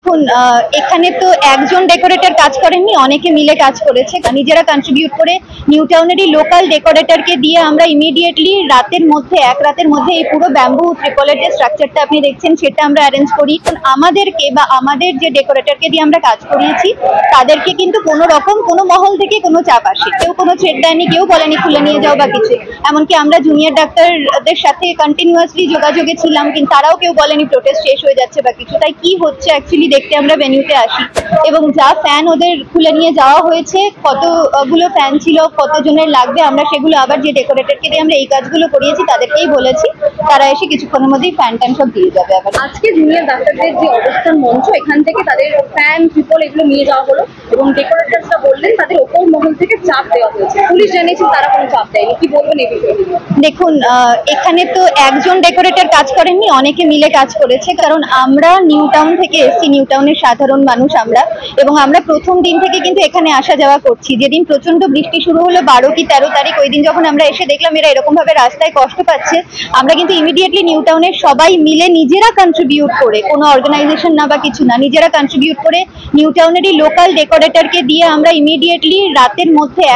দেখুন এখানে তো একজন ডেকোরেটর কাজ করেননি, অনেকে মিলে কাজ করেছে, নিজেরা কন্ট্রিবিউট করে নিউ টাউনেরই লোকাল ডেকোরেটরকে দিয়ে আমরা ইমিডিয়েটলি এক রাতের মধ্যে এই পুরো ব্যাম্বু ত্রিপলের যে স্ট্রাকচারটা আপনি দেখছেন সেটা আমরা অ্যারেঞ্জ করি। আমাদেরকে বা আমাদের যে ডেকোরেটরকে দিয়ে আমরা কাজ করিয়েছি তাদেরকে কিন্তু কোনো রকম কোনো মহল থেকে কোনো চাপ আসে, কেউ কোনো থ্রেট দেয়নি, কেউ বলেনি খুলে নিয়ে যাও বা কিছু। এমনকি আমরা জুনিয়র ডাক্তারদের সাথে কন্টিনিউয়াসলি যোগাযোগে ছিলাম, কিন্তু তারাও কেউ বলেনি প্রোটেস্ট শেষ হয়ে যাচ্ছে বা কিছু। তাই কি হচ্ছে অ্যাকচুয়ালি দেখতে আমরা ভেন্যুতে আসি, এবং যা ফ্যান ওদের খুলে নিয়ে যাওয়া হয়েছে, কতগুলো ফ্যান ছিল, কতজনের লাগবে, আমরা সেগুলো আবার যে ডেকোরেটরকে দিয়ে আমরা এই কাজগুলো করিয়েছি তাদেরকেই বলেছি, তারা এসে কিছুক্ষণের মধ্যেই ফ্যান ট্যান সব দিয়ে যাবে। আবার আজকে জুনিয়র ডাক্তারদের যে অবস্থান মঞ্চ, এখান থেকে তাদের ফ্যান ট্রিপল এগুলো নিয়ে যাওয়া হলো এবং ডেকোরেটররা বললেন তাদের ওপর মহল থেকে চাপ দেওয়া হয়েছে। পুলিশ জানিয়েছে তারা কোনো চাপ দেয়নি, কি বলবেন এই বিষয়ে? দেখুন এখানে তো একজন ডেকোরেটর কাজ করেননি, অনেকে মিলে কাজ করেছে, কারণ আমরা নিউ টাউন থেকে এসেছি, নিউ টাউনের সাধারণ মানুষ আমরা, এবং আমরা প্রথম দিন থেকে কিন্তু এখানে আসা যাওয়া করছি। যেদিন প্রচন্ড বৃষ্টি শুরু হলো 12 কি 13 তারিখ, ওই দিন যখন আমরা এসে দেখলাম এরা এরকম ভাবে রাস্তায় কষ্ট পাচ্ছে, আমরা কিন্তু ইমিডিয়েটলি নিউ টাউনের সবাই মিলে নিজেরা কন্ট্রিবিউট করে, কোনো অর্গানাইজেশন না বা কিছু না, নিজেরা কন্ট্রিবিউট করে নিউ টাউনেরই লোকাল ডেকোরেটরকে দিয়ে আমরা ইমিডিয়েটলি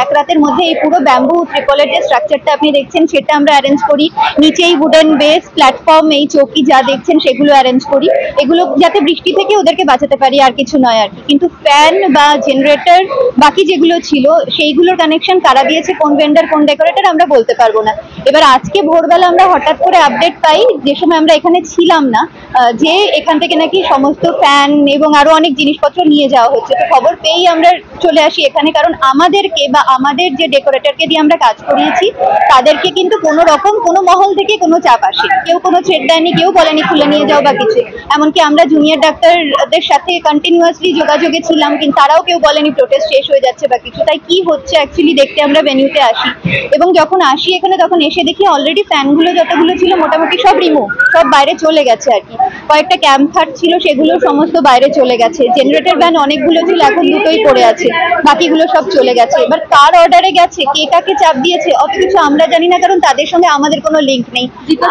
এক রাতের মধ্যে এই পুরো ব্যাম্বু ত্রিপলের যে স্ট্রাকচারটা আপনি দেখছেন সেটা আমরা অ্যারেঞ্জ করি। নিচেই উডেন বেস প্ল্যাটফর্ম, এই চৌকি যা দেখছেন সেগুলো অ্যারেঞ্জ করি, এগুলো যাতে বৃষ্টি থেকে ওদেরকে বাঁচাতে পারি, আর কিছু নয় আর কি। কিন্তু ফ্যান বা জেনারেটর বাকি যেগুলো ছিল সেইগুলোর কানেকশন কারা দিয়েছে, কোন ভেন্ডার কোন ডেকোরেটর আমরা বলতে পারবো না। এবার আজকে ভোরবেলা আমরা হঠাৎ করে আপডেট পাই, যে সময় আমরা এখানে ছিলাম না, যে এখান থেকে নাকি সমস্ত ফ্যান এবং আরো অনেক জিনিসপত্র নিয়ে যাওয়া হচ্ছে। তো খবর পেয়েই আমরা চলে আসি এখানে, কারণ আমাদেরকে বা আমাদের যে ডেকোরেটরকে দিয়ে আমরা কাজ করিয়েছি তাদেরকে কিন্তু কোনো রকম কোনো মহল থেকে কোনো চাপ আসে, কেউ কোনো থ্রেট দেয়নি, কেউ বলেনি খুলে নিয়ে যাও বা কিছু। এমনকি আমরা জুনিয়র ডাক্তারদের সাথে কন্টিনিউয়াসলি যোগাযোগে ছিলাম, কিন্তু তারাও কেউ বলেনি প্রোটেস্ট শেষ হয়ে যাচ্ছে বা কিছু। তাই কি হচ্ছে অ্যাকচুয়ালি দেখতে আমরা ভেন্যুতে আসি, এবং যখন আসি এখানে তখন এসে দেখি অলরেডি ফ্যানগুলো যতগুলো ছিল মোটামুটি সব রিমুভ, সব বাইরে চলে গেছে আর কি। কয়েকটা ক্যাম্প খাট ছিল সেগুলো সমস্ত বাইরে চলে গেছে, জেনারেটর ভ্যান অনেকগুলো ছিল, এখন দুটোই পড়ে আছে, বাকিগুলো সব চলে গেছে। এবার কার অর্ডারে গেছে, কে কাকে চাপ দিয়েছে অত কিছু আমরা জানি না, কারণ তাদের সঙ্গে আমাদের কোনো লিঙ্ক নেই।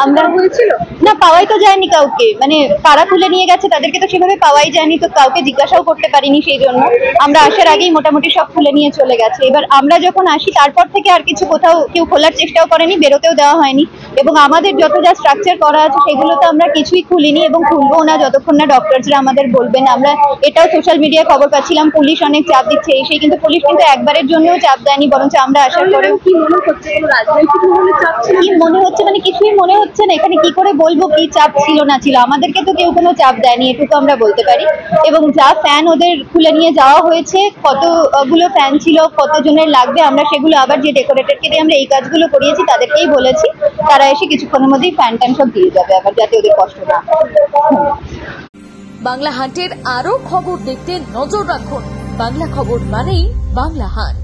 আমরা হয়েছিল না, পাওয়াই তো যায়নি কাউকে, মানে কারা খুলে নিয়ে গেছে তাদেরকে তো সেভাবে পাওয়াই যায়নি, তো কাউকে জিজ্ঞাসাও করতে পারিনি। সেই জন্য আমরা আসার আগেই মোটামুটি সব খুলে নিয়ে চলে গেছে। এবার আমরা যখন আসি তারপর থেকে আর কিছু কোথাও কেউ খোলার চেষ্টাও করেনি, বেরোতেও দেওয়া হয়নি, এবং আমাদের যত যা স্ট্রাকচার করা আছে সেগুলো তো আমরা কিছুই খুলিনি এবং খুলবো না যতক্ষণ না ডক্টরসরা আমাদের বলবেন। আমরা এটাও সোশ্যাল মিডিয়ায় খবর পাচ্ছিলাম পুলিশ অনেক চাপ দিচ্ছে সেই, কিন্তু পুলিশ কিন্তু একবারের জন্যও চাপ দেয়নি, বরঞ্চ আমরা আসার পরেও কি মনে হচ্ছে, রাজনৈতিক মহলে চাপ ছিল? কি মনে হচ্ছে মানে কিছুই মনে হচ্ছে না, এখানে কি করে বলবো কি চাপ ছিল না ছিল, আমাদেরকে তো কেউ কোনো চাপ দেয়নি, এটুকু আমরা বলতে পারি। এবং যা ফ্যান ওদের খুলে নিয়ে যাওয়া হয়েছে, কতগুলো ফ্যান ছিল, কতজনের লাগবে, আমরা সেগুলো আবার যে ডেকোরেটরকে দিয়ে আমরা এই কাজগুলো করিয়েছি তাদেরকেই বলেছি, তারা এসে কিছুক্ষণের মধ্যেই ফ্যান ট্যান সব দিয়ে যাবে আবার, যাতে ওদের কষ্ট না হয়। বাংলা হান্টের আরো খবর দেখতে নজর রাখুন। বাংলা খবর মানেই বাংলা হান্ট।